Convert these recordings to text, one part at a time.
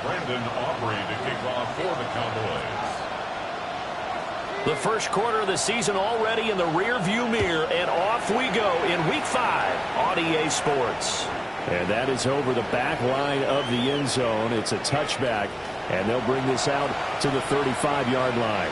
to kick off for the Cowboys. The first quarter of the season already in the rear-view mirror, and off we go in Week 5 on EA Sports. And that is over the back line of the end zone. It's a touchback, and they'll bring this out to the 35-yard line.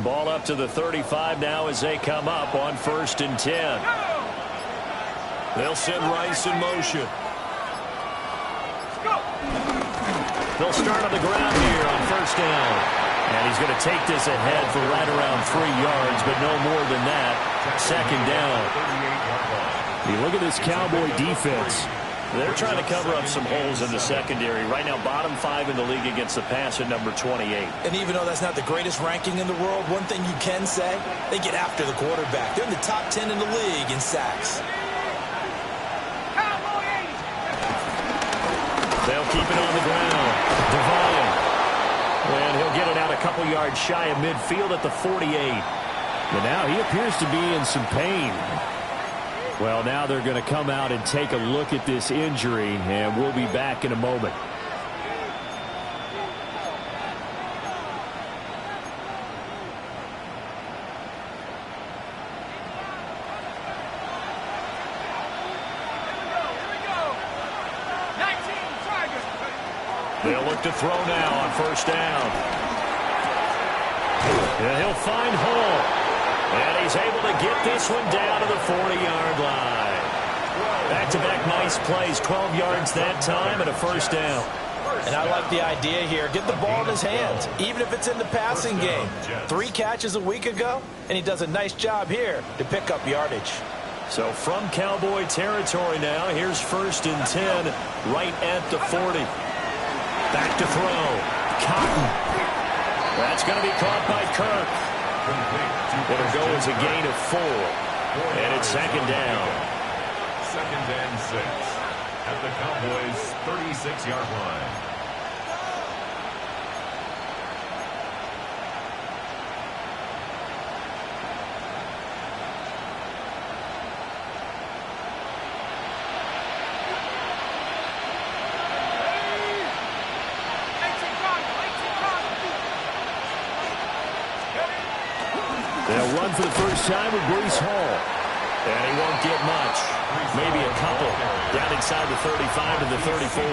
Ball up to the 35 now as they come up on 1st and 10. They'll send Rice in motion. They'll start on the ground here on 1st down. And he's going to take this ahead for right around 3 yards, but no more than that. 2nd down. You look at this Cowboy defense. They're trying to cover up some holes in the secondary. Right now, bottom 5 in the league against the pass at number 28. And even though that's not the greatest ranking in the world, one thing you can say, they get after the quarterback. They're in the top 10 in the league in sacks. They'll keep it on the ground. Devine. And he'll get it out a couple yards shy of midfield at the 48. But now he appears to be in some pain. Well, now they're going to come out and take a look at this injury, and we'll be back in a moment. They'll look to throw now on 1st down. And he'll find Hall. And he's able to get this one down to the 40-yard line. Back-to-back nice plays, 12 yards that time and a 1st down. And I like the idea here. Get the ball in his hands, even if it's in the passing game. 3 catches a week ago, and he does a nice job here to pick up yardage. So from Cowboy territory now, here's 1st and 10 right at the 40. Back to throw. Cotton. That's going to be caught by Kirk. It'll go as a gain of 4. And it's 2nd down. 2nd and 6 at the Cowboys' 36-yard line. They'll run for the first time with Breece Hall. And he won't get much. Maybe a couple. Down inside the 35 to the 34.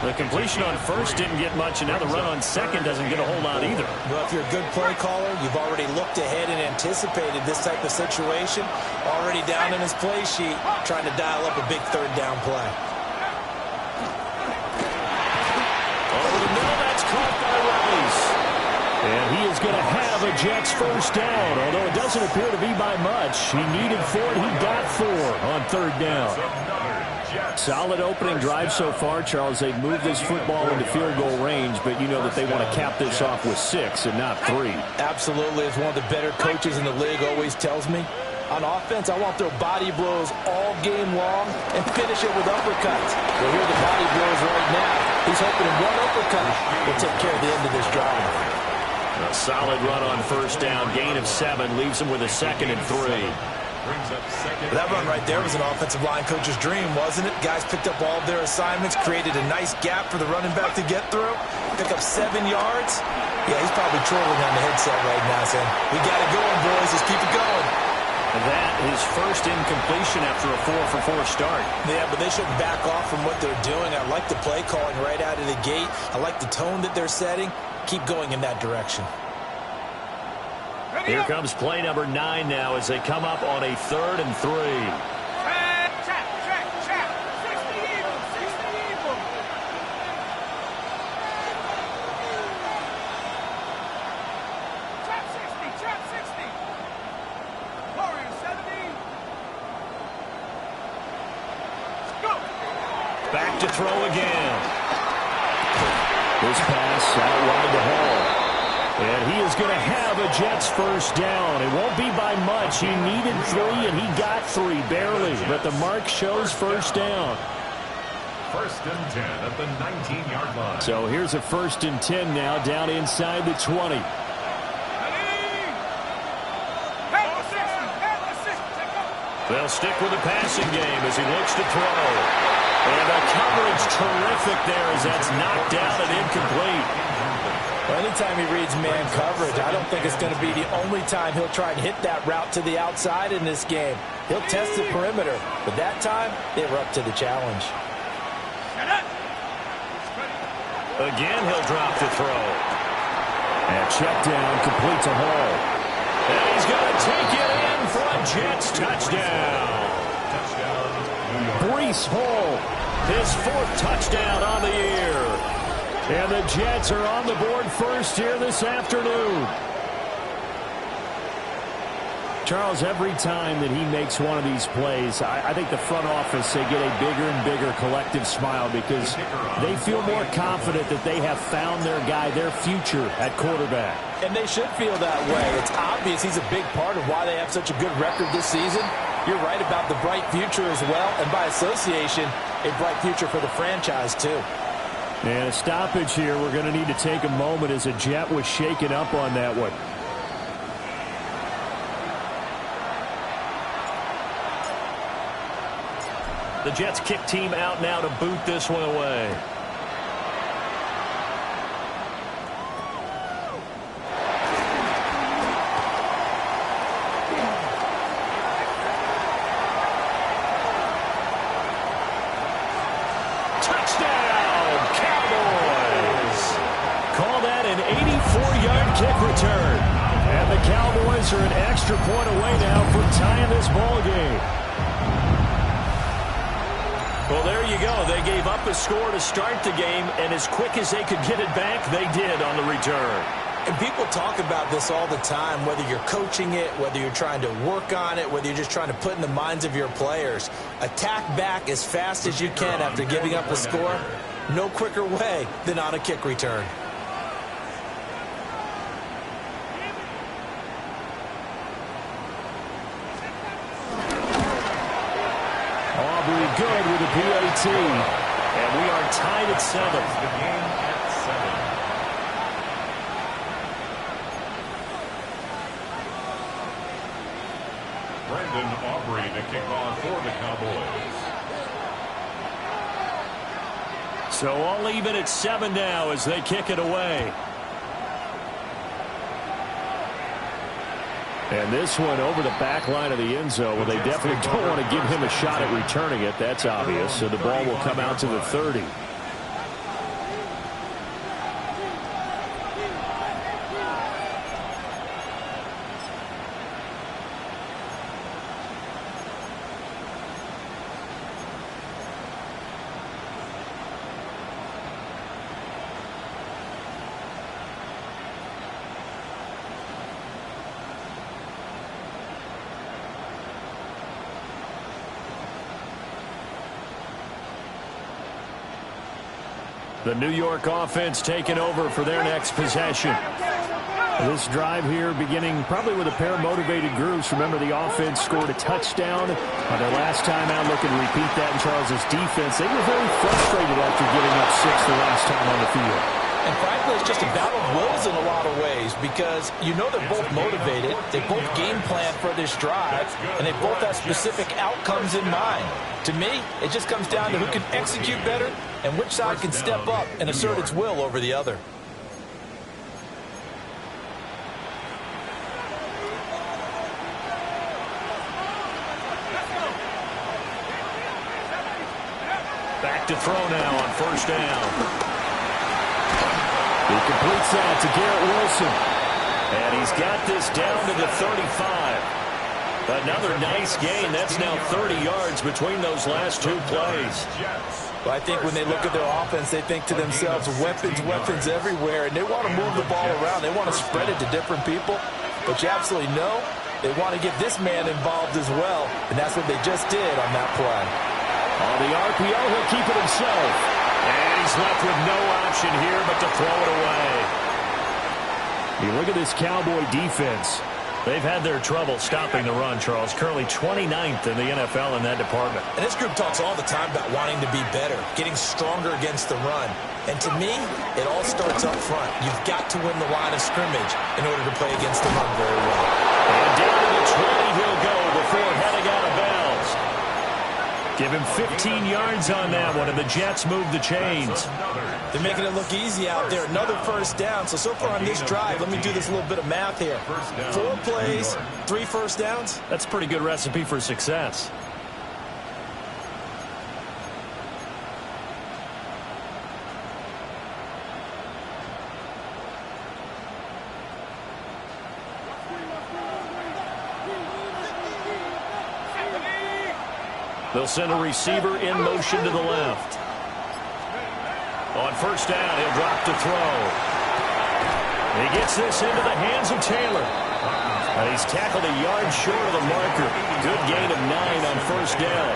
The completion on 1st didn't get much, and now the run on 2nd doesn't get a whole lot either. Well, if you're a good play caller, you've already looked ahead and anticipated this type of situation. Already down in his play sheet, trying to dial up a big 3rd down play. Over the middle, that's caught by Rice. And he is going to have a Jets 1st down, although it doesn't appear to be by much. He needed 4, and he got 4 on 3rd down. Solid opening drive so far, Charles. They've moved this football into field goal range, but you know that they want to cap this off with 6 and not 3. Absolutely. As one of the better coaches in the league always tells me, on offense, I want their body blows all game long and finish it with uppercuts. Well, here are the body blows right now. He's hoping one uppercut will take care of the end of this drive. A solid run on 1st down, gain of 7, leaves him with a 2nd and 3. That run right there was an offensive line coach's dream, wasn't it? Guys picked up all of their assignments, created a nice gap for the running back to get through, pick up 7 yards. Yeah, he's probably trolling on the headset right now saying, we got it going, boys. Let's keep it going. That is 1st incompletion after a 4-for-4 start. Yeah, but they shouldn't back off from what they're doing. I like the play calling right out of the gate. I like the tone that they're setting. Keep going in that direction. Here comes play number 9 now as they come up on a 3rd and 3. Back to throw again. This pass out wide to Hall. And he is going to have a Jets first down. It won't be by much. He needed 3, and he got 3, barely. But the mark shows first down. First and 10 at the 19-yard line. So here's a first and 10 now, down inside the 20. They'll stick with the passing game as he looks to throw. And the coverage terrific there as that's knocked out and incomplete. Well, anytime he reads man coverage, I don't think it's going to be the only time he'll try to hit that route to the outside in this game. He'll test the perimeter, but that time, they were up to the challenge. Again, he'll drop to throw. And check down, complete to Hall. And he's going to take it in for a Jets touchdown. Breece Hall, his 4th touchdown on the year. And the Jets are on the board first here this afternoon. Charles, every time that he makes one of these plays, I think the front office, they get a bigger and bigger collective smile because they feel more confident that they have found their guy, their future at quarterback. And they should feel that way. It's obvious he's a big part of why they have such a good record this season. You're right about the bright future as well, and by association, a bright future for the franchise too. And a stoppage here. We're going to need to take a moment as a Jet was shaken up on that one. The Jets kick team out now to boot this one away. Kick return. And the Cowboys are an extra point away now from tying this ball game. Well, there you go. They gave up a score to start the game, and as quick as they could get it back, they did on the return. And people talk about this all the time, whether you're coaching it, whether you're trying to work on it, whether you're just trying to put in the minds of your players. Attack back as fast as you can after giving up a score. No quicker way than on a kick return. Good with a PAT. And we are tied at 7. The game at 7. Brandon Aubrey to kick off for the Cowboys. So all even at 7 now as they kick it away. And this one over the back line of the end zone. Well, they definitely don't want to give him a shot at returning it. That's obvious. So the ball will come out to the 30. The New York offense taking over for their next possession. This drive here beginning probably with a pair of motivated groups. Remember, the offense scored a touchdown their last time out. Looking to repeat that in Charles's defense. They were very frustrated after giving up 6 the last time on the field. And frankly, it's just a battle of wills in a lot of ways because you know they're both motivated. They both game plan for this drive, and they both have specific outcomes in mind. To me, it just comes down to who can execute better and which side can step up and assert its will over the other. Back to throw now on first down. He completes that to Garrett Wilson. And he's got this down to the 35. Another nice gain. That's now 30 yards between those last 2 plays. Well, I think when they look at their offense, they think to themselves, weapons, weapons everywhere, and they want to move the ball around. They want to spread it to different people. But you absolutely know they want to get this man involved as well, and that's what they just did on that play. On the RPO, he'll keep it himself. And he's left with no option here but to throw it away. You look at this Cowboy defense. They've had their trouble stopping the run, Charles. Currently 29th in the NFL in that department. And this group talks all the time about wanting to be better, getting stronger against the run. And to me, it all starts up front. You've got to win the line of scrimmage in order to play against the run very well. And down to the 20 he'll go before heading out of bounds. Give him 15 yards on that one, and the Jets move the chains. They're making it look easy out there. Another first down. So far on this drive, let me do this little bit of math here. 4 plays, 3 first downs. That's a pretty good recipe for success. They'll send a receiver in motion to the left. On first down, he'll drop to throw. He gets this into the hands of Taylor. And he's tackled a yard short of the marker. Good gain of 9 on first down.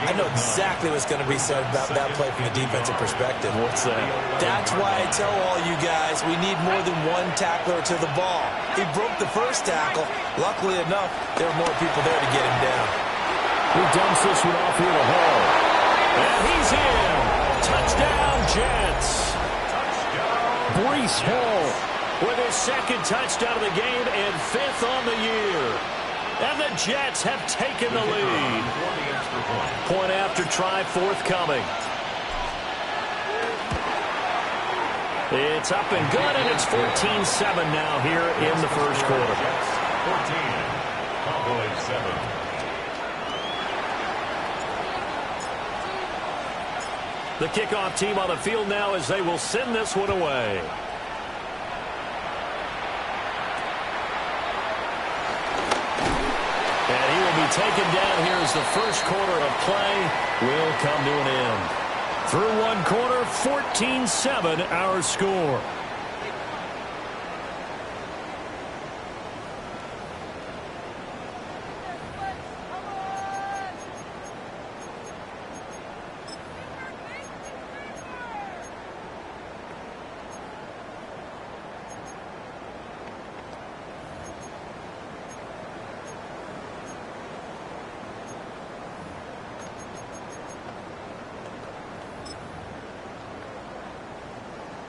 I know exactly what's going to be said about that play from the defensive perspective. What's that? That's why I tell all you guys we need more than one tackler to the ball. He broke the first tackle. Luckily enough, there were more people there to get him down. He dumps this one off here to Hall. And he's in. Touchdown, Jets. Breece Hall with his second touchdown of the game and 5th on the year. And the Jets have taken the lead. Point after try forthcoming. It's up and good, and it's 14-7 now here in the first quarter. 14, Cowboys 7. The kickoff team on the field now as they will send this one away. And he will be taken down here as the first quarter of play will come to an end. Through one quarter, 14-7 our score.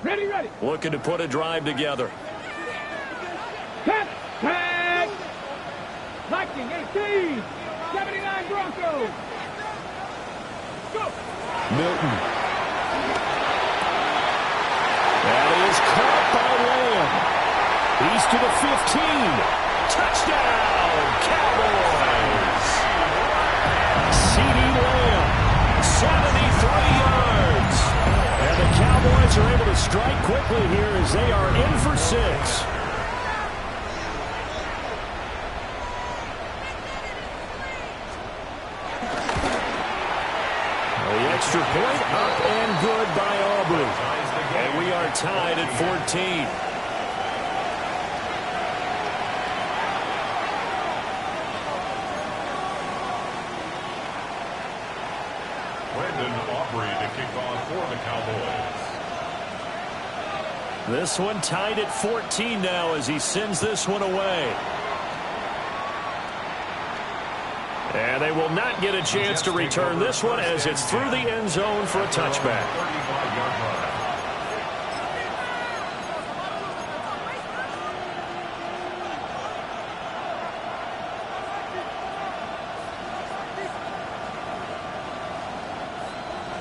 Ready. Looking to put a drive together. Tag. Viking 18. 79 Broncos. Go. Milton. That is caught by Lamb. He's to the 15. Touchdown, Cowboys. CeeDee Lamb. 73 yards. And the Cowboys are able to strike quickly here as they are in for 6. The extra point up and good by Aubrey. And we are tied at 14. To kick off for the Cowboys. This one tied at 14 now as he sends this one away. And they will not get a chance to return this one as it's through the end zone for a touchback. 35-yard line.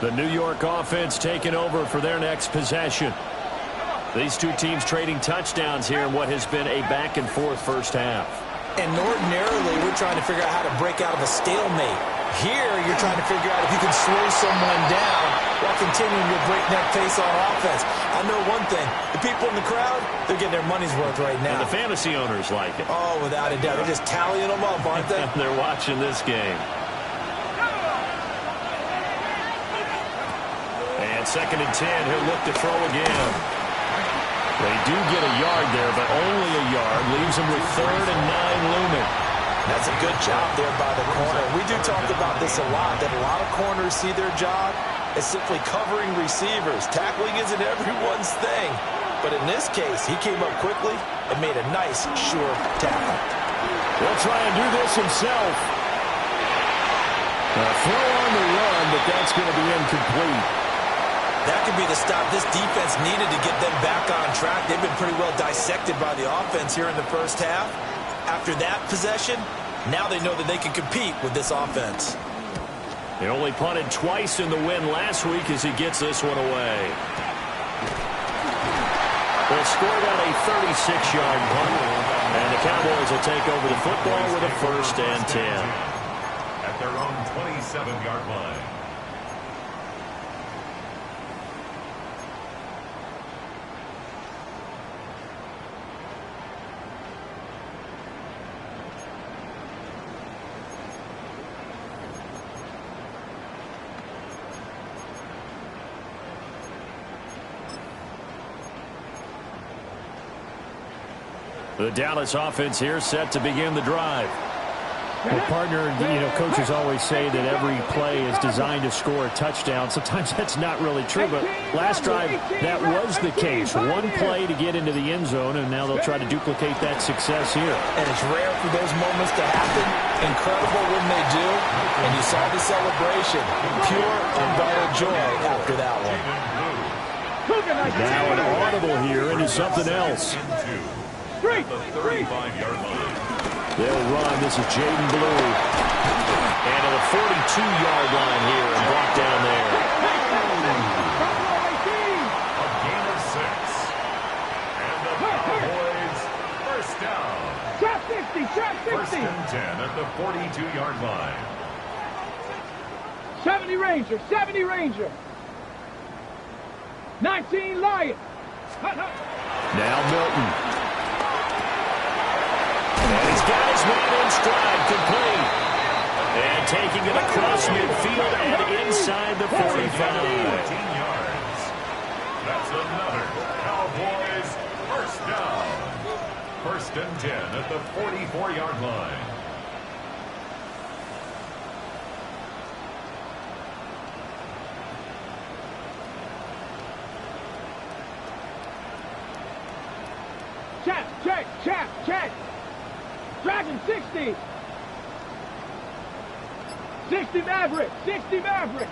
The New York offense taking over for their next possession. These two teams trading touchdowns here in what has been a back-and-forth first half. And ordinarily, we're trying to figure out how to break out of a stalemate. Here, you're trying to figure out if you can slow someone down while continuing your breakneck pace on offense. I know one thing. The people in the crowd, they're getting their money's worth right now. And the fantasy owners like it. Oh, without a doubt. They're just tallying them up, aren't they? They're watching this game. And 2nd and 10, he'll look to throw again. They do get a yard there, but only a yard. Leaves him with 3rd and 9 looming. That's a good job there by the corner. We do talk about this a lot, that a lot of corners see their job as simply covering receivers. Tackling isn't everyone's thing. But in this case, he came up quickly and made a nice, sure tackle. He'll try and do this himself. A throw on the run, but that's going to be incomplete. That could be the stop this defense needed to get them back on track. They've been pretty well dissected by the offense here in the first half. After that possession, now they know that they can compete with this offense. They only punted twice in the win last week as he gets this one away. They'll score out a 36-yard punt, and the Cowboys will take over the football with a 1st and 10. At their own 27-yard line. The Dallas offense here set to begin the drive. Well, partner, coaches always say that every play is designed to score a touchdown. Sometimes that's not really true, but last drive, that was the case. One play to get into the end zone, and now they'll try to duplicate that success here. And it's rare for those moments to happen. Incredible when they do. And you saw the celebration. Pure, unbridled joy after that one. Now an audible here into something else. At the 35-yard line. They'll run. This is Jaden Blue. And to the 42-yard line here and brought down there. A gain of 6. And the Cowboys first down. Trap 60, trap 60. 1st and 10 at the 42-yard line. 70 Ranger, 70 Ranger. 19 Lion. Now Milton. And he's got his man in stride, complete. And taking it across midfield and inside the 45. 14 yards. That's another Cowboys first down. 1st and 10 at the 44-yard line. Check. Dragon 60. 60 Maverick. 60 Maverick.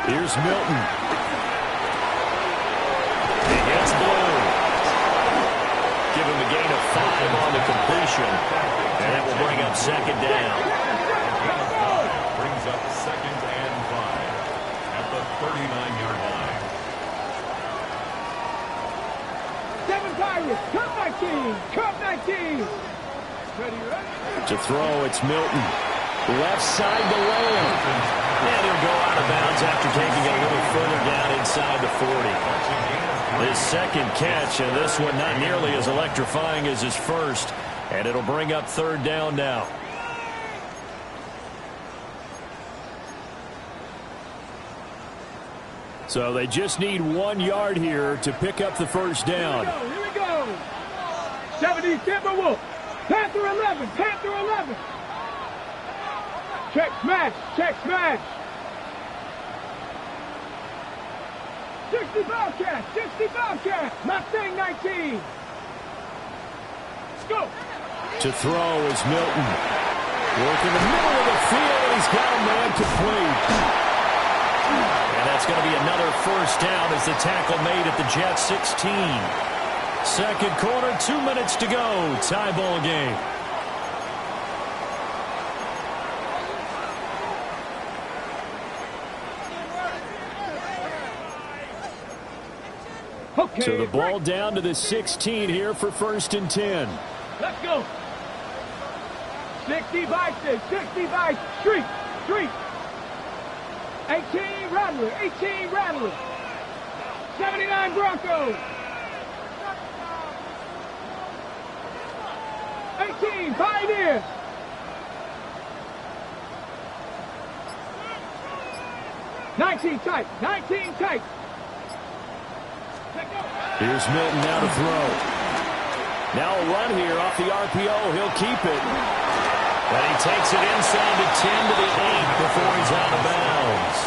Here's Milton. He gets Blue. Give him a gain of 5 on the completion. And that will bring up 2nd down. Brings up 2nd and 5 at the 39-yard line. 7 Pirates. Cup 19. To throw, it's Milton. Left side to Lamb. And he'll go out of bounds after taking it a little further down inside the 40. His 2nd catch, and this one not nearly as electrifying as his first. And it'll bring up 3rd down now. So they just need 1 yard here to pick up the 1st down. Here we go. 70 Timberwolf. Panther 11. Panther 11. Check smash. 60 Bobcat. Mustang 19. Let's go. To throw is Milton. Working the middle of the field, and he's got a man complete. And that's going to be another 1st down as the tackle made at the Jets 16. 2nd quarter, 2 minutes to go. Tie ball game. Okay. So the ball down to the 16 here for 1st and 10. Let's go. 60 Vices. 60 Vice. Street. 18 Rattler. 79 Broncos. 18 Pioneer. Nineteen tight. Here's Milton now to throw. Now a run here off the RPO. He'll keep it. And he takes it inside to 10 to the 8 before he's out of bounds.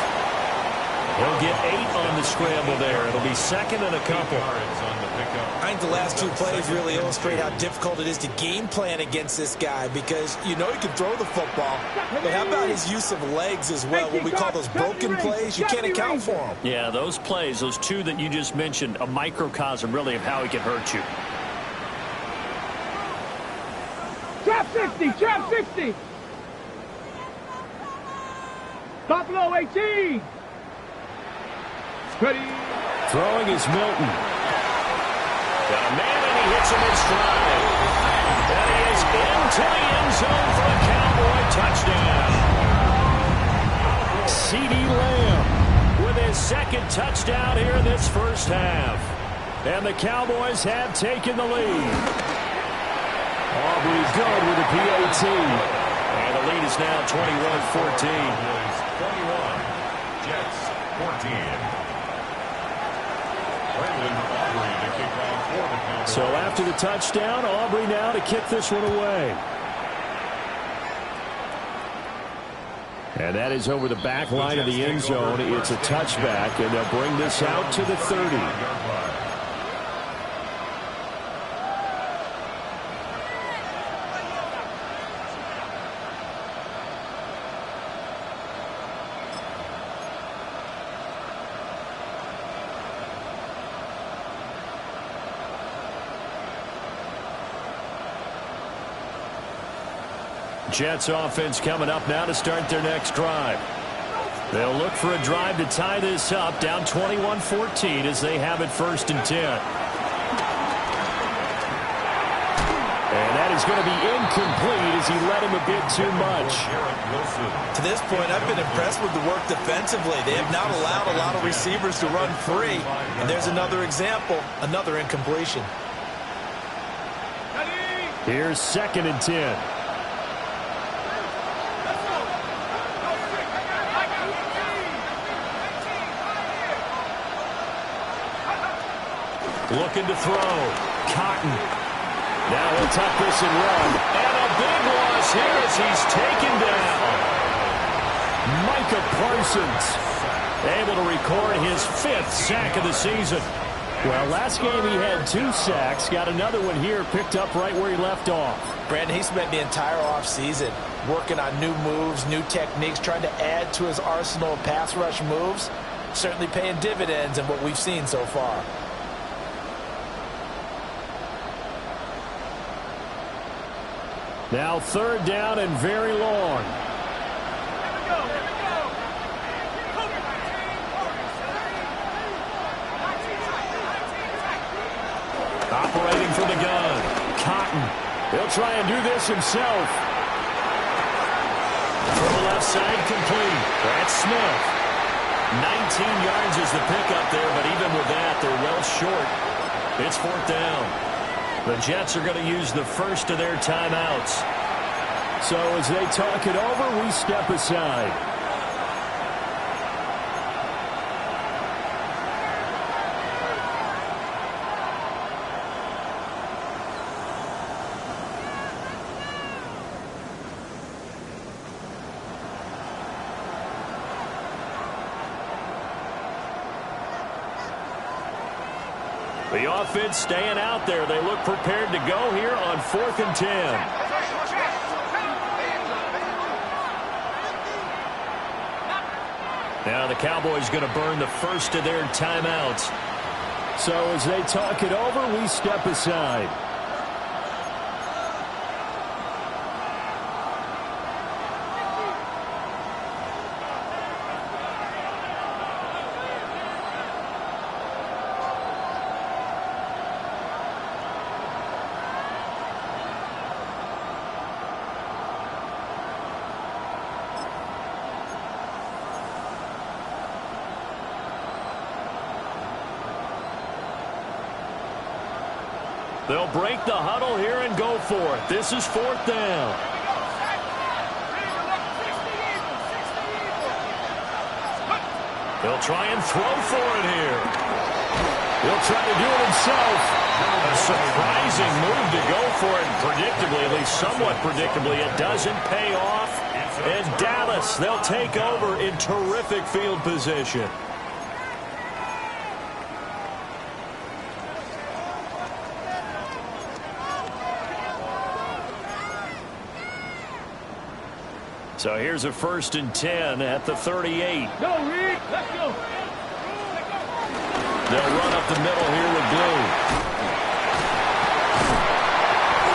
He'll get 8 on the scramble there. It'll be second and a couple. I think the last two plays really illustrate how difficult it is to game plan against this guy because you know he can throw the football, but how about his use of legs as well? What we call those broken plays, you can't account for them. Yeah, those plays, those two that you just mentioned, a microcosm really of how he can hurt you. Trap 60, trap 60. Stop low, 18. Ready. Throwing is Milton. Got a man and he hits him in stride. And he is into the end zone for a Cowboy touchdown. CeeDee Lamb with his second touchdown here in this first half. And the Cowboys have taken the lead. Aubrey good with a PAT. And the lead is now 21-14. 21, Jets 14. So after the touchdown, Aubrey now to kick this one away. And that is over the back line of the end zone. It's a touchback, and they'll bring this out to the 30. Jets offense coming up now to start their next drive. They'll look for a drive to tie this up, down 21-14 as they have it 1st and 10. And that is going to be incomplete as he led him a bit too much. To this point, I've been impressed with the work defensively. They have not allowed a lot of receivers to run free. And there's another example, another incompletion. Here's 2nd and 10. Looking to throw. Cotton. Now he'll tuck this and run. And a big loss here as he's taken down. Micah Parsons able to record his 5th sack of the season. Well, last game he had 2 sacks. Got another one here picked up right where he left off. Brandon, he spent the entire offseason working on new moves, new techniques, trying to add to his arsenal of pass rush moves. Certainly paying dividends in what we've seen so far. Now 3rd down and very long. Operating from the gun. Cotton. He'll try and do this himself. From the left side, complete. That's Smith. 19 yards is the pickup there, but even with that, they're well short. It's 4th down. The Jets are going to use the first of their timeouts. So as they talk it over, we step aside. The offense staying out there. They look prepared to go here on 4th and 10. Now the Cowboys going to burn the first of their timeouts. So as they talk it over, we step aside. They'll break the huddle here and go for it. This is 4th down. They'll try and throw for it here. He'll try to do it himself. A surprising move to go for it. Predictably, at least somewhat predictably, it doesn't pay off. And Dallas, they'll take over in terrific field position. So here's a 1st and 10 at the 38. Go, Reed. Let's go. They'll run up the middle here with Blue.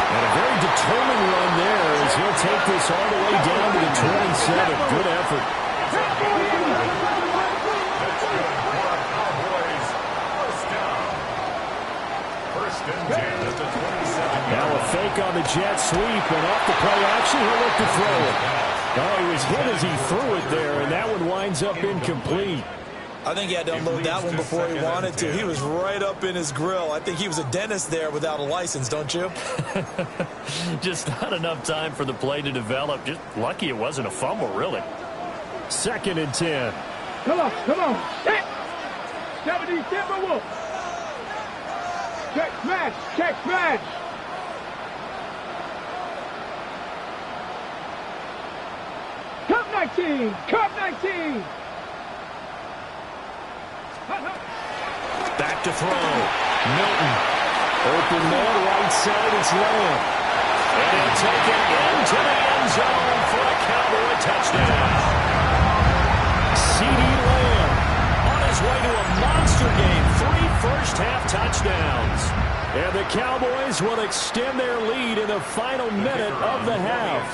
And a very determined run there as he'll take this all the way down to the 27. Good effort. Cowboys, first down. 1st and 10 at the 27. Now a fake on the jet sweep, and off the play action, he'll look to throw it. Oh, he was hit as he threw it there, and that one winds up incomplete. I think he had to unload that one before he wanted to. He was right up in his grill. I think he was a dentist there without a license, don't you? Just not enough time for the play to develop. Just lucky it wasn't a fumble, really. 2nd and 10. Come on, come on. Check. 70 Timberwolves. Check smash, check smash. Cup 19, Cup 19. Back to throw. Milton. Open man, right side, it's Lamb. And he'll take it into the end zone for a Cowboy touchdown. CeeDee Lamb on his way to a monster game. 3 first-half touchdowns. And the Cowboys will extend their lead in the final minute of the half.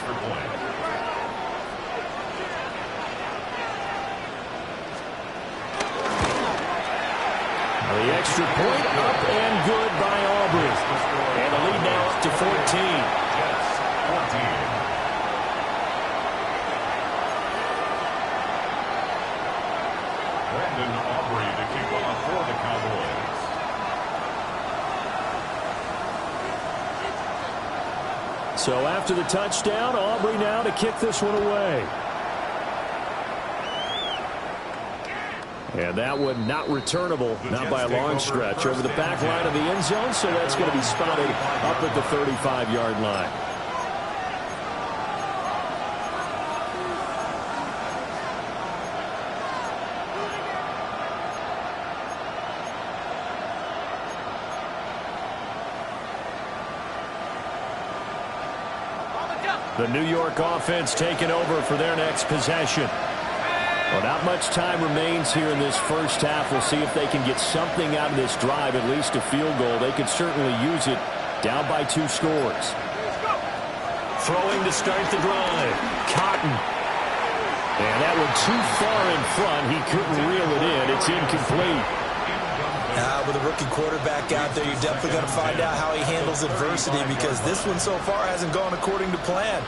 The extra point up and good by Aubrey. And the lead now up to 14. Jets, 14. Brandon Aubrey to kick off for the Cowboys. So after the touchdown, Aubrey now to kick this one away. And that one not returnable, not by a long stretch, over the back line of the end zone, so that's going to be spotted up at the 35-yard line. The New York offense taking over for their next possession. Well, not much time remains here in this first half. We'll see if they can get something out of this drive, at least a field goal. They could certainly use it down by 2 scores. Throwing to start the drive. Cotton. And that one too far in front. He couldn't reel it in. It's incomplete. With a rookie quarterback out there, you're definitely going to find out how he handles adversity, because this one so far hasn't gone according to plan.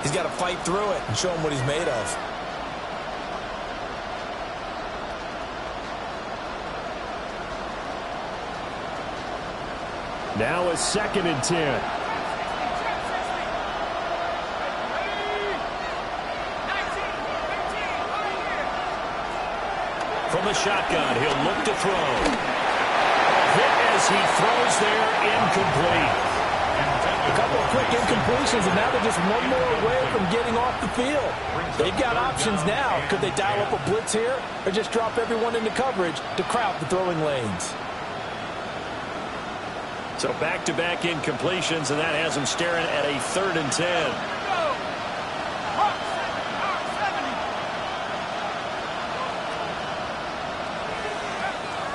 He's got to fight through it and show him what he's made of. Now a 2nd and 10. From the shotgun, he'll look to throw. Hit as he throws there, incomplete. A couple of quick incompletions, and now they're just one more away from getting off the field. They've got options now. Could they dial up a blitz here, or just drop everyone into coverage to crowd the throwing lanes? So back-to-back incompletions, and that has him staring at a 3rd and 10.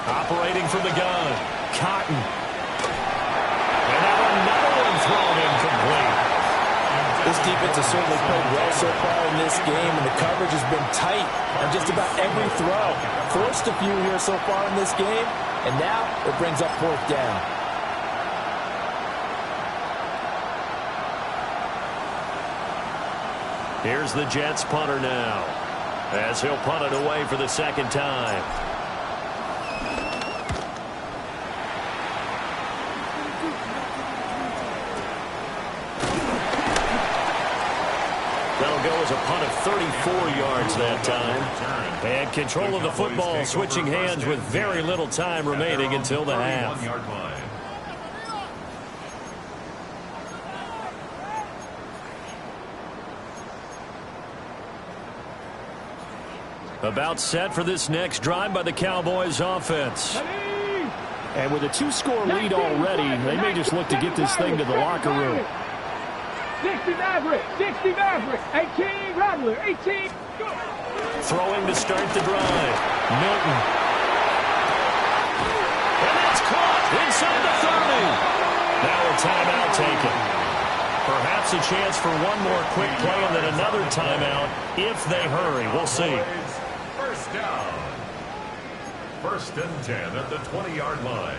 Operating from the gun, Cotton. And now another one thrown incomplete. This defense has certainly played well so far in this game, and the coverage has been tight on just about every throw. Forced a few here so far in this game, and now it brings up 4th down. Here's the Jets punter now, as he'll punt it away for the 2nd time. That'll go as a punt of 34 yards that time. And control of the football switching hands with very little time remaining until the half. About set for this next drive by the Cowboys offense. And with a 2-score lead already, they may just look to get this thing to the locker room. 60 Maverick, 60 Maverick, 18 Rattler, 18. Throwing to start the drive. Milton. And that's caught inside the 30. Now a timeout taken. Perhaps a chance for one more quick play and then another timeout if they hurry. We'll see. First down. 1st and 10 at the 20-yard line.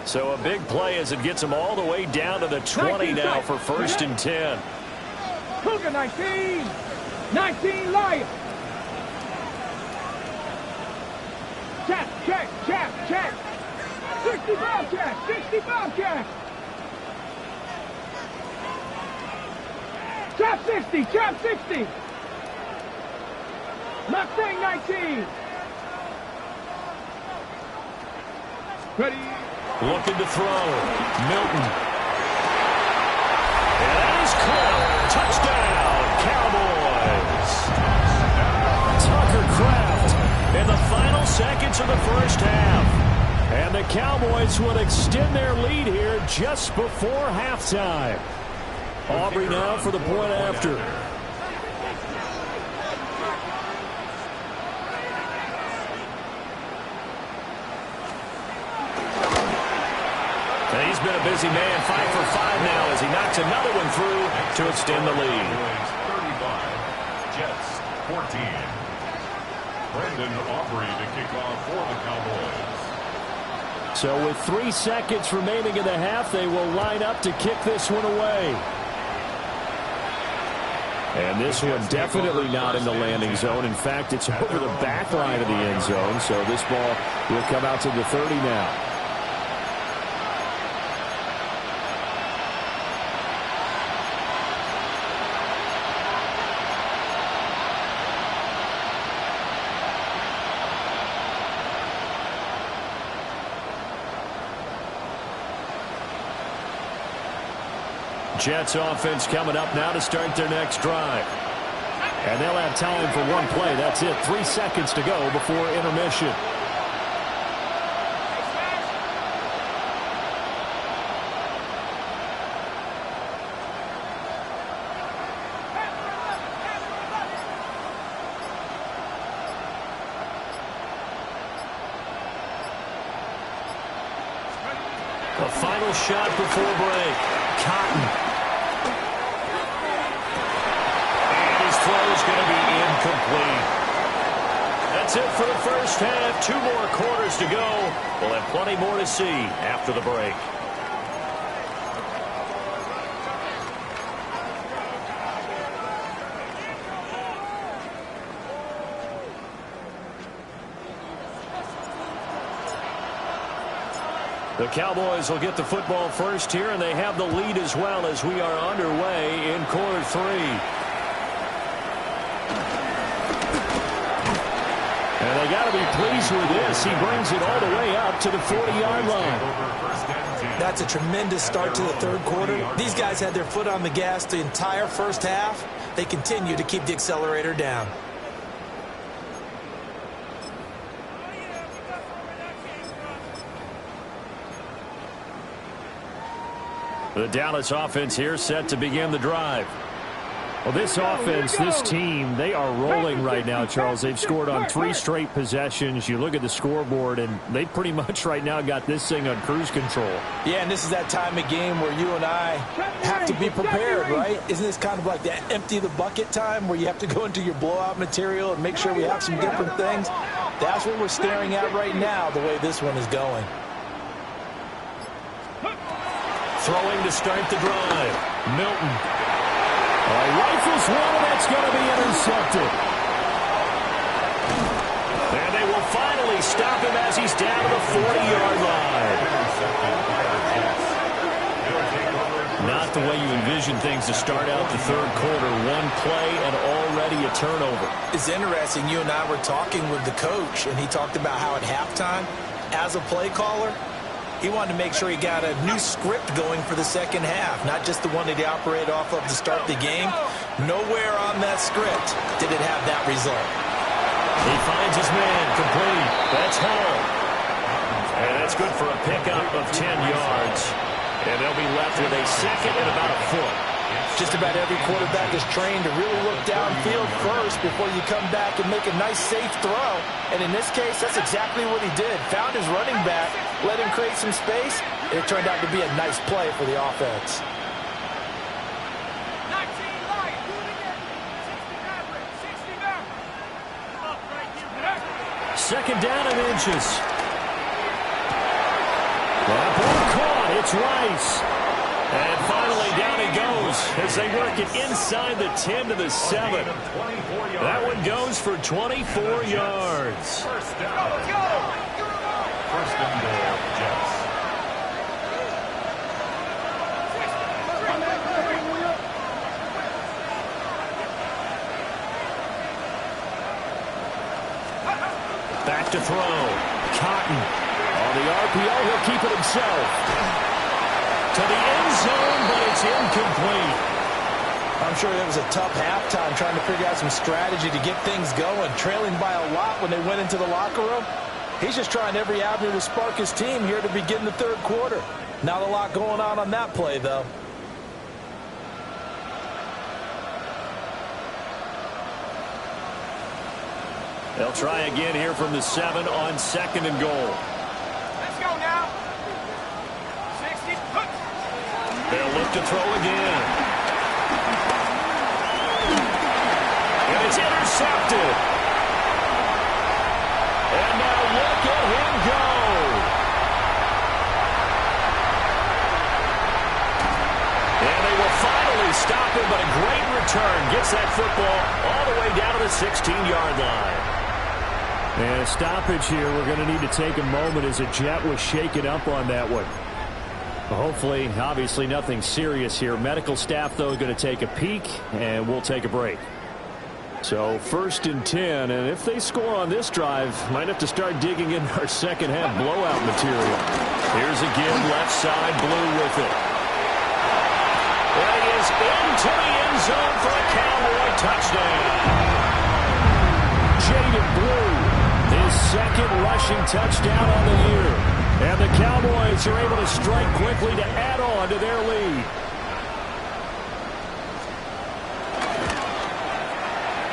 So a big play as it gets them all the way down to the 20 now for 1st and 10. Cougar 19. 19 Lion. Check, check, check, check. 60 Bobcat, 60 Bobcat. Trap 60, trap 60. Mustang 19. Ready. Looking to throw. Milton. And that is caught. Touchdown, Cowboys. Tucker Kraft in the final seconds of the first half. And the Cowboys would extend their lead here just before halftime. Aubrey now for the point after. And he's been a busy man, 5 for 5 now as he knocks another one through to extend the lead. 35, Jets 14. Brandon Aubrey to kick off for the Cowboys. So with 3 seconds remaining in the half, they will line up to kick this one away. And this one definitely not in the landing zone. In fact, it's over the back line of the end zone. So this ball will come out to the 30 now. Jets offense coming up now to start their next drive. And they'll have time for one play. That's it. 3 seconds to go before intermission. A final shot before break. Cotton. Throw's going to be incomplete. That's it for the first half. 2 more quarters to go. We'll have plenty more to see after the break. The Cowboys will get the football first here, and they have the lead as well as we are underway in quarter 3. And they got to be pleased with this. He brings it all the way up to the 40-yard line. That's a tremendous start to the 3rd quarter. These guys had their foot on the gas the entire first half. They continue to keep the accelerator down. The Dallas offense here set to begin the drive. Well, this offense, this team, they are rolling right now, Charles. They've scored on 3 straight possessions. You look at the scoreboard, and they pretty much right now got this thing on cruise control. Yeah, and this is that time of game where you and I have to be prepared, right? Isn't this kind of like that empty the bucket time where you have to go into your blowout material and make sure we have some different things? That's what we're staring at right now, the way this one is going. Throwing to start the drive. Milton. Rifles one, and that's going to be intercepted. And they will finally stop him as he's down to the 40-yard line. Not the the way you envision things to start out the third quarter. One play and already a turnover. It's interesting. You and I were talking with the coach, and he talked about how at halftime, as a play caller, he wanted to make sure he got a new script going for the second half, not just the one that he operated off of to start the game. Nowhere on that script did it have that result. He finds his man complete. That's home. And that's good for a pickup of 10 yards. And they'll be left with a second and about a foot. Just about every quarterback is trained to really look downfield first before you come back and make a nice, safe throw. And in this case, that's exactly what he did. Found his running back, let him create some space, and it turned out to be a nice play for the offense. Second down and inches. That ball caught. It's Rice. And finally down he goes as they work it inside the 10 to the 7. That one goes for 24 yards. First down. Let's go. First and goal, Jets. Back to throw. Cotton. On the RPO, he'll keep it himself. To the end zone, but it's incomplete. I'm sure it was a tough halftime trying to figure out some strategy to get things going. Trailing by a lot when they went into the locker room. He's just trying every avenue to spark his team here to begin the third quarter. Not a lot going on that play, though. They'll try again here from the 7 on second and goal. Let's go now. 60. They'll look to throw again. And it's intercepted. And now look at him go. And they will finally stop him, but a great return. Gets that football all the way down to the 16-yard line. And a stoppage here. We're going to need to take a moment as a Jet was shaken up on that one. Hopefully, obviously nothing serious here. Medical staff, though, going to take a peek, and we'll take a break. So first and 10, and if they score on this drive, might have to start digging in our second half blowout material. Here's again, left side, Blue with it. And he is into the end zone for a Cowboy touchdown. Jaden Blue, his second rushing touchdown on the year. And the Cowboys are able to strike quickly to add on to their lead.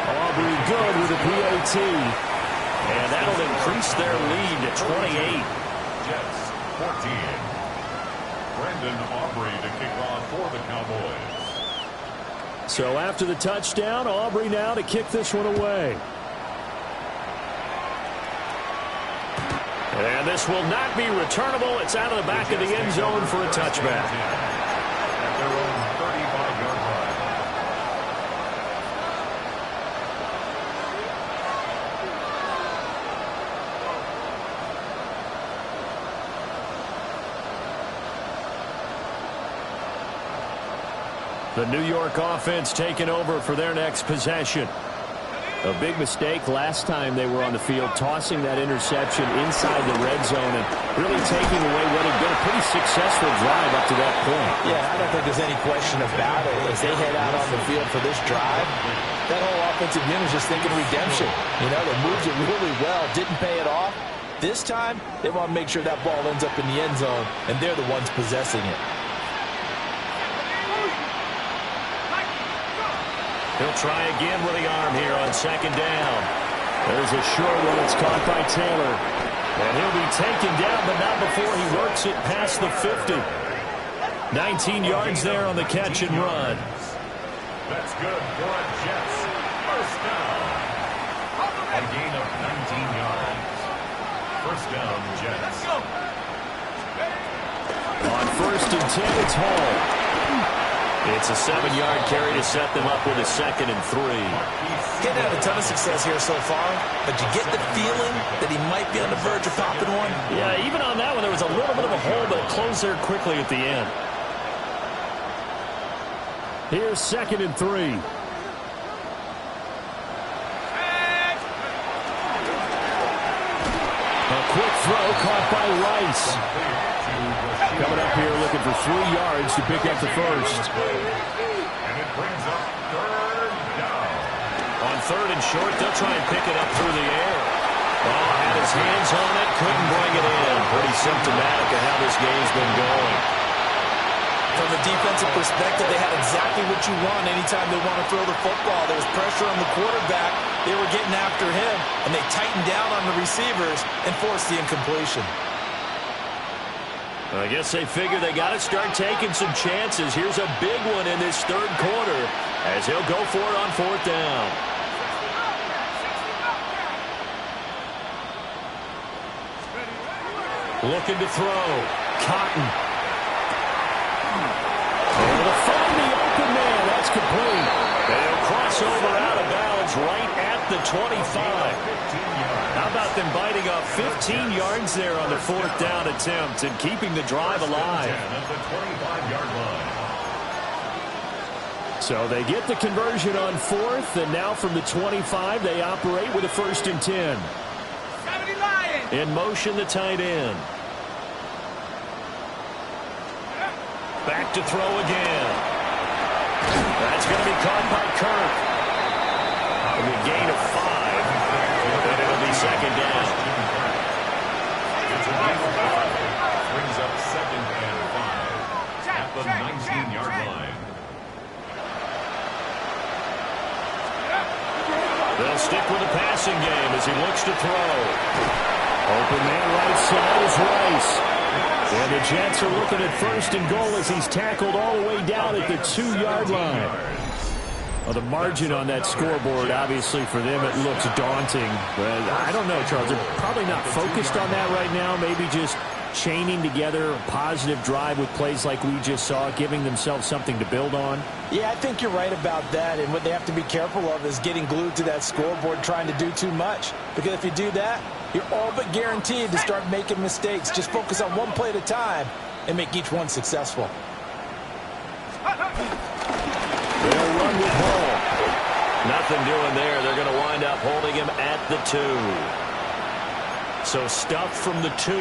Aubrey good with a PAT. And that'll increase their lead to 28. Jets 14. Brandon Aubrey to kick off for the Cowboys. So after the touchdown, Aubrey now to kick this one away. And this will not be returnable. It's out of the back of the end zone for a touchback. At their own 35-yard line. The New York offense taking over for their next possession. A big mistake last time they were on the field, tossing that interception inside the red zone and really taking away what had been a pretty successful drive up to that point. Yeah, I don't think there's any question about it. As they head out on the field for this drive, that whole offensive unit is just thinking redemption. You know, they moved it really well, didn't pay it off. This time, they want to make sure that ball ends up in the end zone, and they're the ones possessing it. He'll try again with the arm here on second down. There's a short one. It's caught by Taylor. And he'll be taken down, but not before he works it past the 50. 19 yards there on the catch and run. That's good for a Jets first down. A gain of 19 yards. First down, Jets. On first and 10, it's Hall. It's a 7-yard carry to set them up with a 2nd and 3. Getting had a ton of success here so far, but you get the feeling that he might be on the verge of popping one. Yeah, even on that one, there was a little bit of a hole, but it closed there quickly at the end. Here's 2nd and 3. A quick throw caught by Rice. Coming up here looking for 3 yards to pick up the first. And it brings up 3rd down. On 3rd and short, they'll try and pick it up through the air. Oh, had his hands on it, couldn't bring it in. Pretty symptomatic of how this game's been going. From a defensive perspective, they had exactly what you want anytime they want to throw the football. There was pressure on the quarterback. They were getting after him, and they tightened down on the receivers and forced the incompletion. I guess they figure they got to start taking some chances. Here's a big one in this 3rd quarter as he'll go for it on 4th down. Looking to throw. Cotton. Able to find the open man. That's complete. They'll cross over out of bounds right at the 25. How about them biting off 15 yards there on the 4th down attempt and keeping the drive alive? At the 25-yard line. So they get the conversion on 4th, and now from the 25, they operate with a 1st and 10. In motion, the tight end. Back to throw again. That's going to be caught by Kirk. A gain of 5. And it'll be 2nd down. It's a gain of 5. Brings up 2nd and 5 at the 19-yard line. They'll stick with the passing game as he looks to throw. Open man right side is Rice. And the Jets are looking at 1st and goal as he's tackled all the way down at the 2-yard line. Well, the margin on that scoreboard, obviously, for them, it looks daunting. But I don't know, Charles. They're probably not focused on that right now. Maybe just chaining together a positive drive with plays like we just saw, giving themselves something to build on. Yeah, I think you're right about that. And what they have to be careful of is getting glued to that scoreboard trying to do too much. Because if you do that, you're all but guaranteed to start making mistakes. Just focus on one play at a time and make each one successful. They'll run with Hall. Nothing doing there. They're going to wind up holding him at the 2. So stuff from the 2.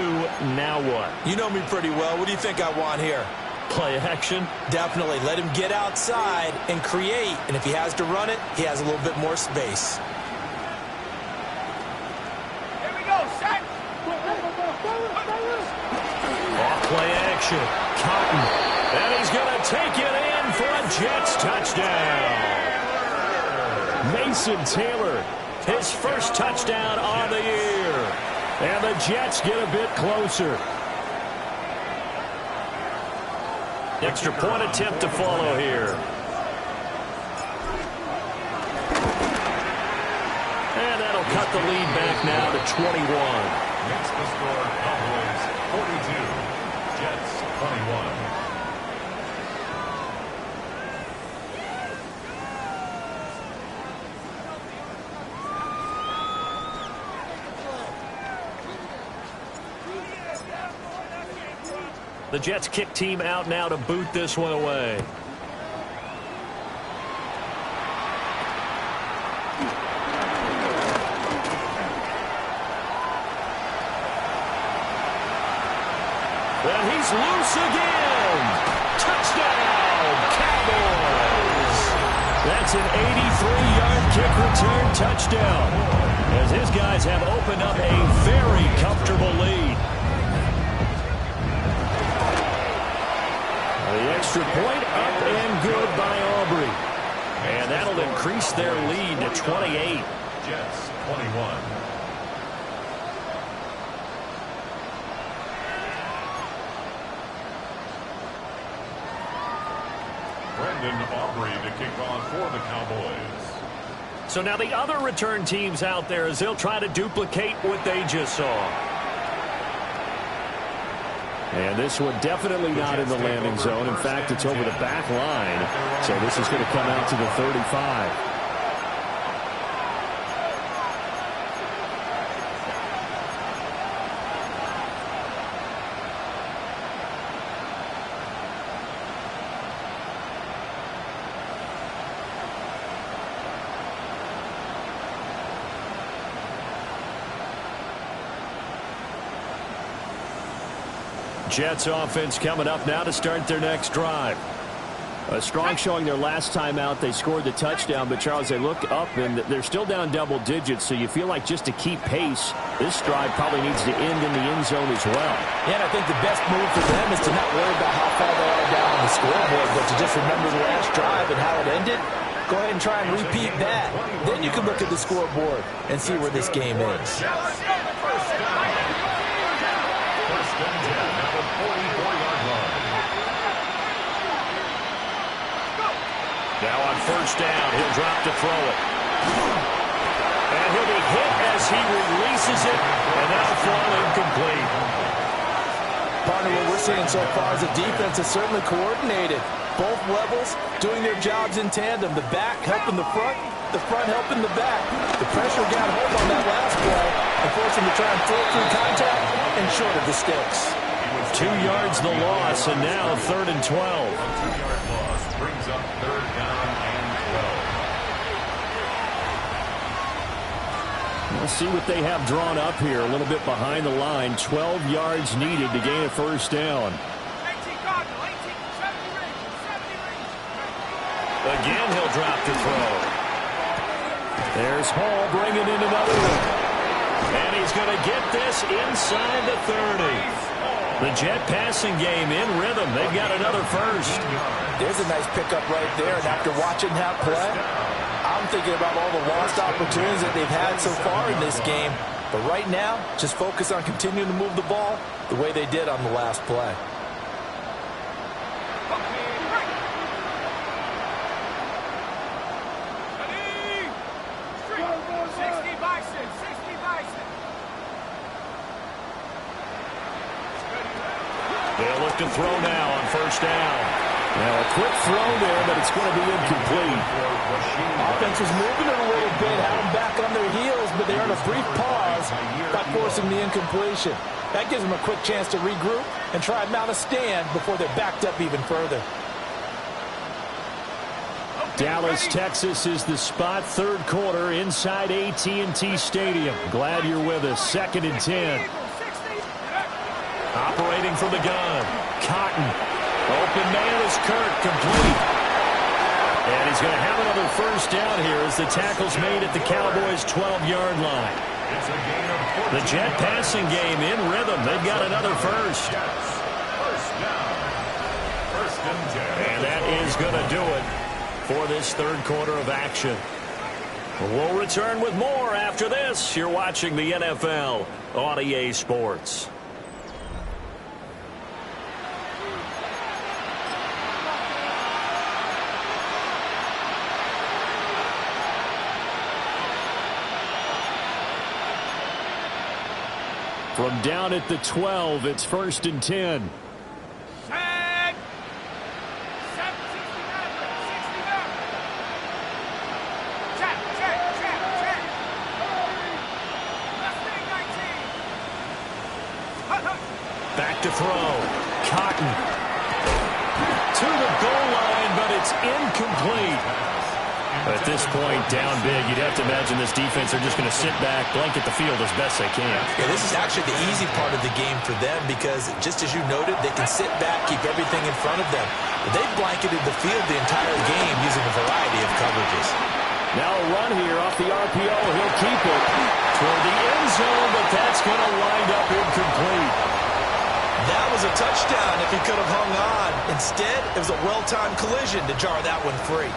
Now what? You know me pretty well. What do you think I want here? Play action? Definitely. Let him get outside and create. And if he has to run it, he has a little bit more space. Off-play action. Cotton. And he's going to take it in for a Jets touchdown. Mason Taylor, his first touchdown on the year. And the Jets get a bit closer. Extra point attempt to follow here. And that'll cut the lead back now to 21. Makes the score Cowboys 42, Jets 21. The Jets kick team out now to boot this one away. And he's loose again. Touchdown, Cowboys. That's an 83-yard kick return touchdown, as his guys have opened up a very comfortable lead. The extra point up and good by Aubrey. And that'll increase their lead to 28. Jets 21. Brendan Aubrey to kick off for the Cowboys. So now the other return teams out there as they'll try to duplicate what they just saw. And this one definitely not in the landing zone. In fact, it's over the back line. So this is going to come out to the 35. Jets offense coming up now to start their next drive. A strong showing their last time out. They scored the touchdown, but, Charles, they look up, and they're still down double digits, so you feel like just to keep pace, this drive probably needs to end in the end zone as well. Yeah, and I think the best move for them is to not worry about how far they are down on the scoreboard, but to just remember the last drive and how it ended. Go ahead and try and repeat that. Then you can look at the scoreboard and see where this game is. First and 10 at the 44-yard line. Now on first down, he'll drop to throw it. And he'll be hit as he releases it, and that'll fall incomplete. Partner, what we're seeing so far is the defense is certainly coordinated. Both levels doing their jobs in tandem. The back helping the front helping the back. The pressure got hold on that last play and forced him to try and throw through contact and short of the sticks. 2 yards the loss, and now 3rd and 12. 2-yard loss brings up 3rd down and 12. Let's see what they have drawn up here. A little bit behind the line. 12 yards needed to gain a first down. Again, he'll drop to throw. There's Hall bringing in another one. And he's going to get this inside the 30. The Jet passing game in rhythm. They've got another first. There's a nice pickup right there, and after watching that play, I'm thinking about all the lost opportunities that they've had so far in this game. But right now, just focus on continuing to move the ball the way they did on the last play. They'll look to throw now on first down. Now a quick throw there, but it's going to be incomplete. Offense was moving it a little bit, had them back on their heels, but they earned a brief pause by forcing the incompletion. That gives them a quick chance to regroup and try and mount a stand before they're backed up even further. Dallas, Texas is the spot. 3rd quarter inside AT&T Stadium. Glad you're with us. 2nd and 10. Operating from the gun. Cotton. Open man is Kirk. Complete. And he's going to have another first down here as the tackle's made at the Cowboys' 12-yard line. The Jet passing game in rhythm. They've got another first. First down. 1st and 10. And that is going to do it for this 3rd quarter of action. We'll return with more after this. You're watching the NFL on EA Sports. From down at the 12, it's 1st and 10. Back to throw. Cotton. To the goal line, but it's incomplete. At this point, down big, you'd have to imagine this defense are just going to sit back, blanket the field as best they can. Yeah, this is actually the easy part of the game for them because, just as you noted, they can sit back, keep everything in front of them. But they've blanketed the field the entire game using a variety of coverages. Now a run here off the RPO. He'll keep it Toward the end zone, but that's going to wind up incomplete. That was a touchdown if he could have hung on. Instead, it was a well-timed collision to jar that one free.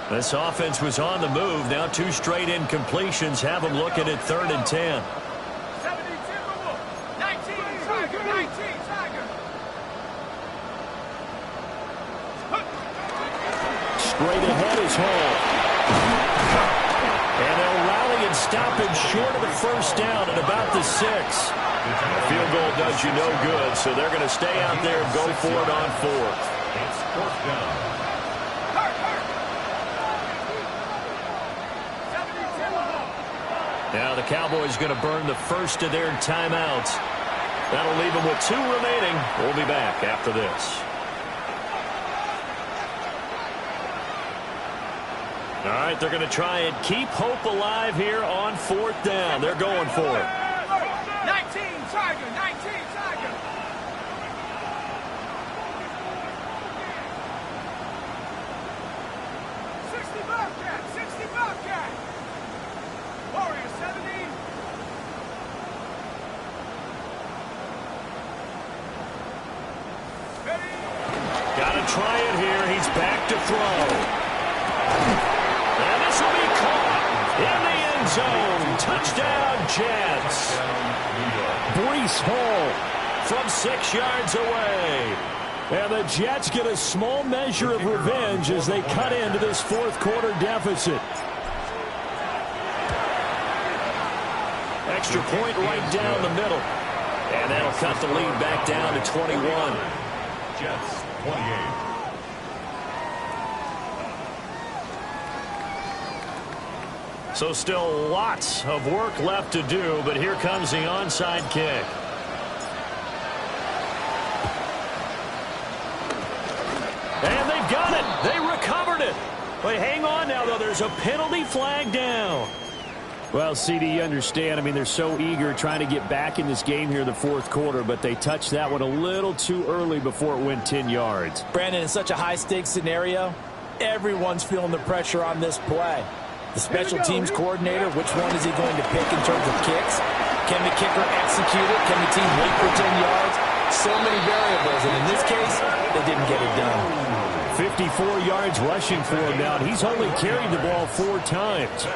This offense was on the move. Now 2 straight incompletions have them looking at 3rd and 10. straight ahead is Hall. And they'll rally and stop him short of the first down at about the 6. A field goal does you no good, so they're going to stay out there and go for it on 4th. It's 4th down. Now the Cowboys going to burn the first of their timeouts. That'll leave them with 2 remaining. We'll be back after this. All right, they're going to try and keep hope alive here on 4th down. They're going for it. 19 Tiger, 19 Tiger. Warrior 70. Got to try it here. He's back to throw. And this will be caught in the end zone. Touchdown, Jets. Breece Hall from 6 yards away. And the Jets get a small measure of revenge as they cut into this 4th quarter deficit. Extra point right down the middle. And that'll cut the lead back down to 21. Jets 28. So still lots of work left to do, but here comes the onside kick. And they've got it. They recovered it. But hang on now, though. There's a penalty flag down. Well, CD, you understand. I mean, they're so eager trying to get back in this game here in the 4th quarter, but they touched that one a little too early before it went 10 yards. Brandon, in such a high-stakes scenario, everyone's feeling the pressure on this play. The special teams coordinator, which one is he going to pick in terms of kicks? Can the kicker execute it? Can the team wait for 10 yards? So many variables, and in this case, they didn't get it done. 54 yards rushing for him now, and he's only carried the ball 4 times.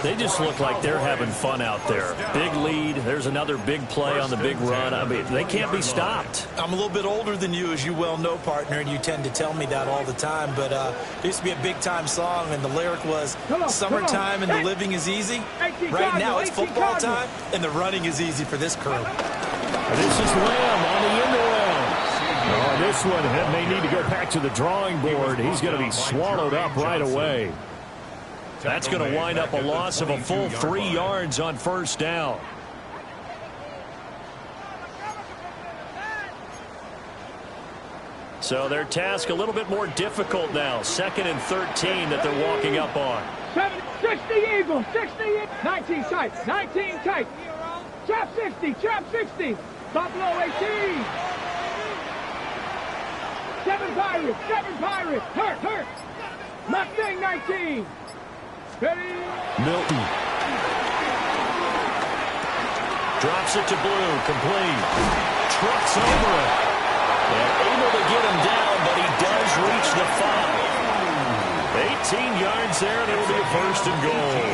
They just look like they're having fun out there. Big lead. There's another big play on the big run. I mean, they can't be stopped. I'm a little bit older than you, as you well know, partner, and you tend to tell me that all the time. But it used to be a big-time song, and the lyric was, summertime and the living is easy. Right now, it's football time, and the running is easy for this crew. This is Lamb on the end around. Oh, this one may need to go back to the drawing board. He's going to be swallowed up right away. That's going to wind up a loss of a full 3 yards on 1st down. So their task a little bit more difficult now. 2nd and 13 that they're walking up on. 60 Eagles, 60, 19 tight, 19 tight. Trap 60, trap 60. Buffalo 18. 7 Pirates, hurt. Mustang 19. Ready? Milton. Drops it to Blue, complete. Trucks over it. And able to get him down, but he does reach the 5. 18 yards there, and it'll be a 1st and goal.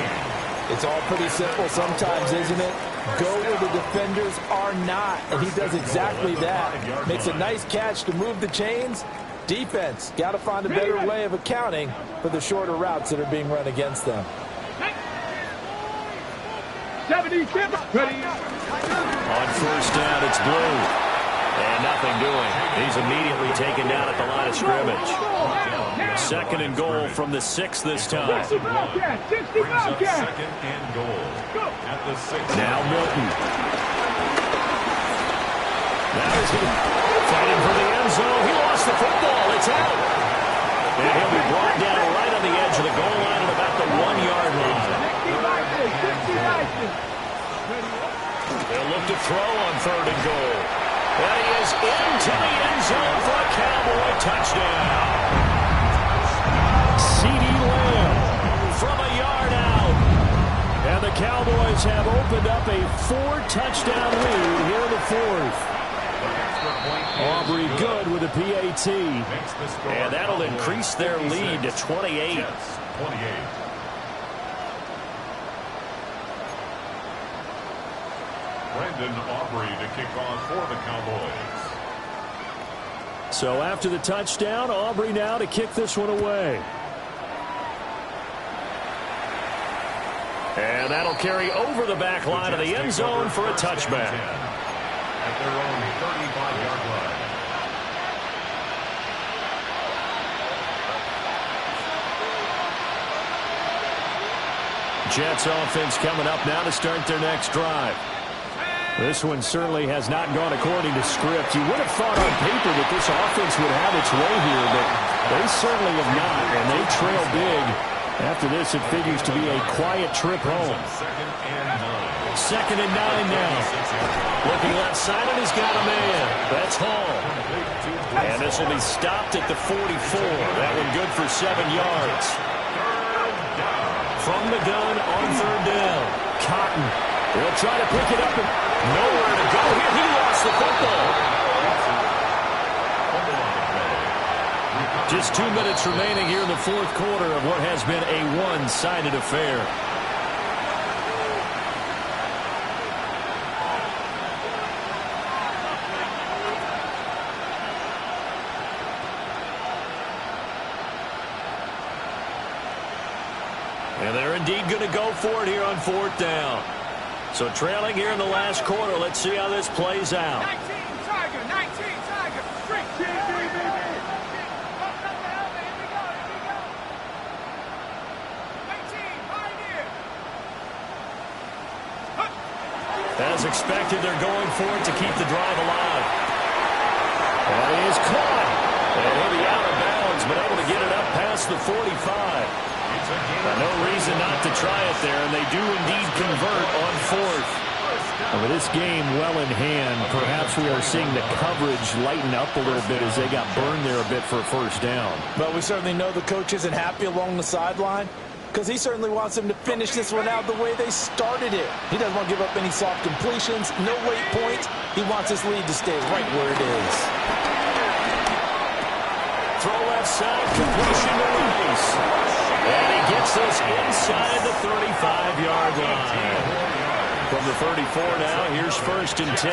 It's all pretty simple sometimes, isn't it? Go where the defenders are not, and he does exactly that. Makes a nice catch to move the chains. Defense, got to find a better way of accounting for the shorter routes that are being run against them. 70, ready. On 1st down, it's Blue. And nothing doing. He's immediately taken down at the line of scrimmage. 2nd and goal from the 6 this time. 60 Bobcat. 2nd and goal at the 6. Now Milton. Now he's fighting for the end zone. He lost the football. It's out. And he'll be brought down right on the edge of the goal line at about the 1-yard line. They'll look to throw on 3rd and goal. And he is into the end zone for a Cowboy touchdown. CD Lamb From a yard out. And the Cowboys have opened up a 4-touchdown lead here in the 4th. Aubrey good with a PAT. And that'll increase their lead to 28. 28. Brandon Aubrey to kick off for the Cowboys. So after the touchdown, Aubrey now to kick this one away. And that'll carry over the back line of the end zone for a touchback. At their own 35-yard line. Jets offense coming up now to start their next drive. This one certainly has not gone according to script. You would have thought on paper that this offense would have its way here, but they certainly have not, and they trail big After this, it figures to be a quiet trip home. Second and 9 now. Looking left side, and he's got a man. That's Hall. And this will be stopped at the 44. That one good for 7 yards. From the gun on third down. Cotton. They'll try to pick it up. And nowhere to go here. He lost the football. Just 2 minutes remaining here in the fourth quarter of what has been a one-sided affair. And they're indeed going to go for it here on fourth down. So trailing here in the last quarter. Let's see how this plays out. 19 Tiger, straight TV, baby. As expected, they're going for it to keep the drive alive. And he is caught. And he'll be out of bounds, but able to get it up past the 45. No reason not to try it there, and they do indeed convert on fourth. With this game well in hand, perhaps we are seeing the coverage lighten up a little bit as they got burned there a bit for a first down. But we certainly know the coach isn't happy along the sideline, because he certainly wants them to finish this one out the way they started it. He doesn't want to give up any soft completions, no late points. He wants his lead to stay right where it is. Throw left side, completion to Rice. And he gets this inside the 35-yard line. From the 34 now, here's first and 10.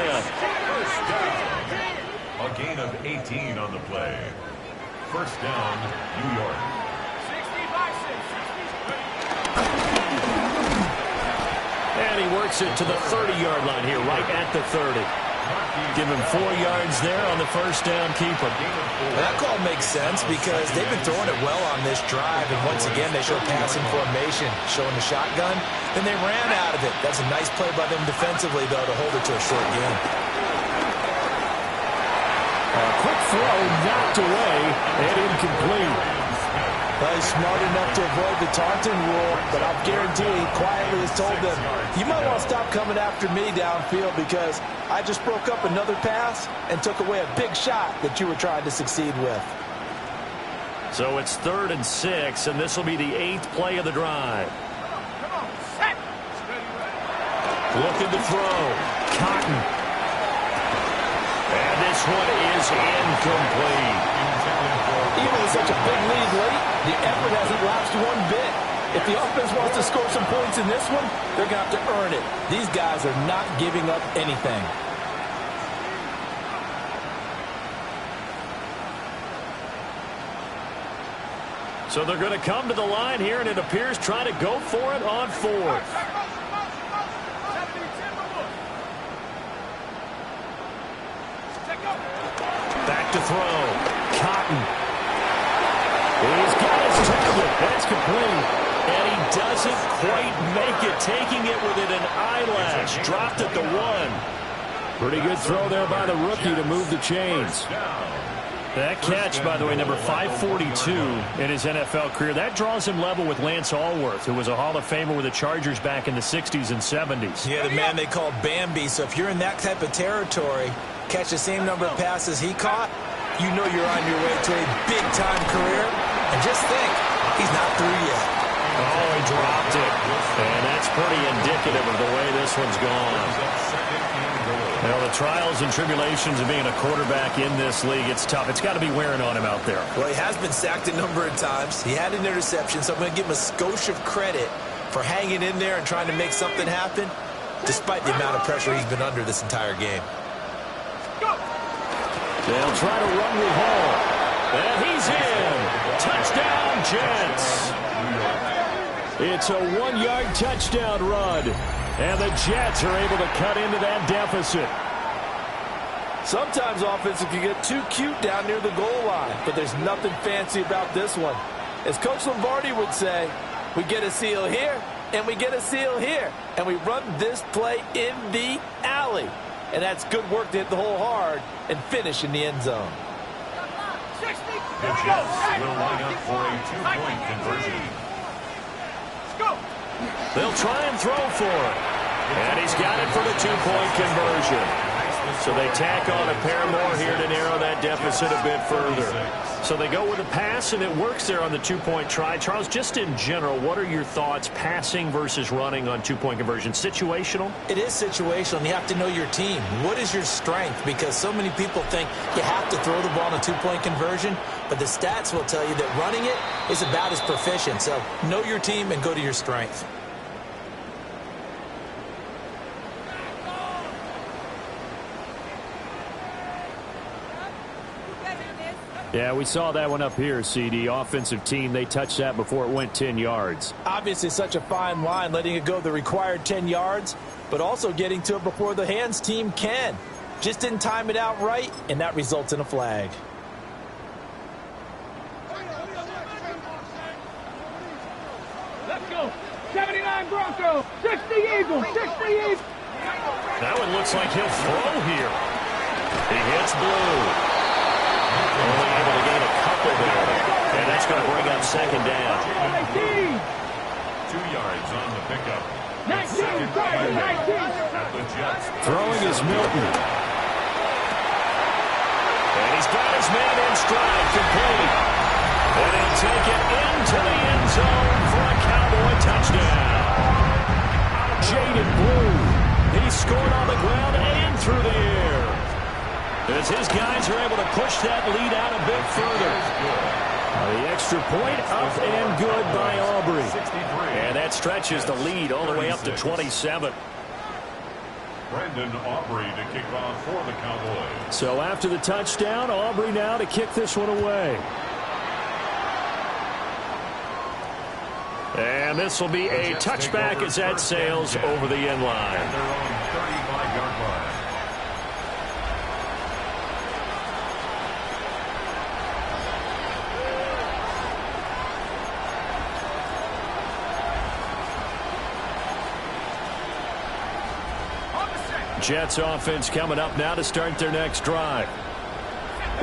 A gain of 18 on the play. First down, New York. And he works it to the 30-yard line here, right at the 30. Give him 4 yards there on the first down keeper. That call makes sense because they've been throwing it well on this drive, and once again they show passing formation, showing the shotgun. Then they ran out of it. That's a nice play by them defensively, though, to hold it to a short game. A quick throw knocked away and incomplete. Well, he's smart enough to avoid the taunting rule, but I'll guarantee he quietly has told them, you might want to stop coming after me downfield because I just broke up another pass and took away a big shot that you were trying to succeed with. So it's 3rd and 6, and this will be the 8th play of the drive. Looking to throw. Cotton. And this one is incomplete. Even with such a big lead late, the effort hasn't lapsed one bit. If the offense wants to score some points in this one, they're going to have to earn it. These guys are not giving up anything. So they're going to come to the line here, and it appears trying to go for it on fourth. Back to throw. Cotton. He's got his target. That's complete. And he doesn't quite make it, taking it within an eyelash. Dropped at the 1. Pretty good throw there by the rookie to move the chains. That catch, by the way, number 542 in his NFL career, that draws him level with Lance Allworth, who was a Hall of Famer with the Chargers back in the 60s and 70s. Yeah, the man they called Bambi. So if you're in that type of territory, catch the same number of passes he caught, you know you're on your way to a big-time career. And just think, he's not through yet. Oh, he dropped it. And that's pretty indicative of the way this one's gone. You know, the trials and tribulations of being a quarterback in this league, it's tough. It's got to be wearing on him out there. Well, he has been sacked a number of times. He had an interception, so I'm going to give him a skosh of credit for hanging in there and trying to make something happen, despite the amount of pressure he's been under this entire game. They'll try to run with Hall. And he's in. Touchdown, Jets. It's a 1-yard touchdown run. And the Jets are able to cut into that deficit. Sometimes offense can get too cute down near the goal line, but there's nothing fancy about this one. As Coach Lombardi would say, we get a seal here, and we get a seal here, and we run this play in the alley. And that's good work to hit the hole hard and finish in the end zone. The Jets will line up for a 2-point conversion. They'll try and throw for it. And he's got it for the two-point conversion. So they tack on a pair more here to narrow that deficit a bit further. So they go with a pass, and it works there on the two-point try. Charles, just in general, what are your thoughts passing versus running on two-point conversion? Situational? It is situational, and you have to know your team. What is your strength? Because so many people think you have to throw the ball on a two-point conversion, but the stats will tell you that running it is about as proficient. So know your team and go to your strength. Yeah, we saw that one up here, CD. Offensive team, they touched that before it went 10 yards. Obviously, such a fine line, letting it go the required 10 yards, but also getting to it before the hands team can. Just didn't time it out right, and that results in a flag. Let's go. 79 Broncos. 60 Eagles. 60 Eagles. That one looks like he'll throw here. He hits blue. Only able to gain a couple there. And that's going to bring up second down. 19. 2 yards on the pickup. 19. 19. At the Jets. Throwing is Milton. And he's got his man in stride, complete. And he'll take it into the end zone for a Cowboy touchdown. Jaden Blue. He scored on the ground and through the air. As his guys are able to push that lead out a bit further. The extra point up and good by Aubrey. And that stretches the lead all the way up to 27. Brandon Aubrey to kick off for the Cowboys. So after the touchdown, Aubrey now to kick this one away. And this will be a touchback as that sails over the end line. At their own 35-yard line. Jets offense coming up now to start their next drive.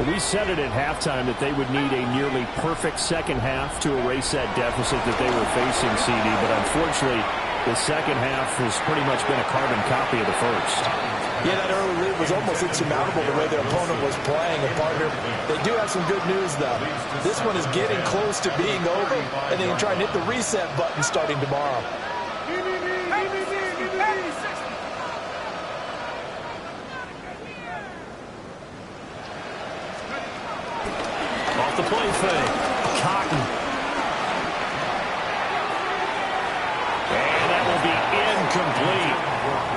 We said it at halftime that they would need a nearly perfect second half to erase that deficit that they were facing, CD, but unfortunately the second half has pretty much been a carbon copy of the first. Yeah, that early lead was almost insurmountable the way their opponent was playing. And partner, they do have some good news, though. This one is getting close to being over, and they can try and hit the reset button starting tomorrow. Off the play fake. Cotton. And that will be incomplete.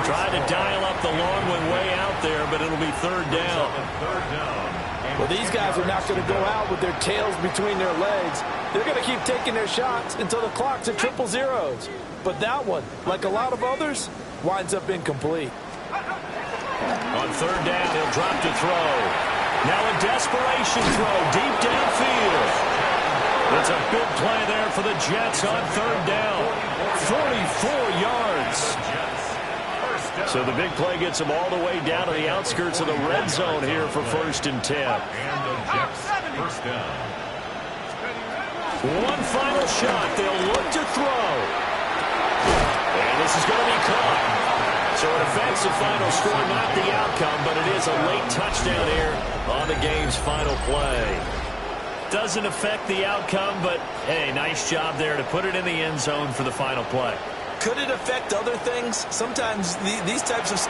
Trying to dial up the long one way out there, but it'll be third down. Well, these guys are not going to go out with their tails between their legs. They're going to keep taking their shots until the clock's at triple zeros. But that one, like a lot of others, winds up incomplete. On third down, he'll drop to throw. Now a desperation throw deep downfield. That's a big play there for the Jets on third down. 44 yards. So the big play gets them all the way down to the outskirts of the red zone here for 1st and 10. And the Jets first down. One final shot. They'll look to throw. And this is going to be caught. So it affects the final score, not the outcome, but it is a late touchdown here on the game's final play. Doesn't affect the outcome, but, hey, nice job there to put it in the end zone for the final play. Could it affect other things? Sometimes these types of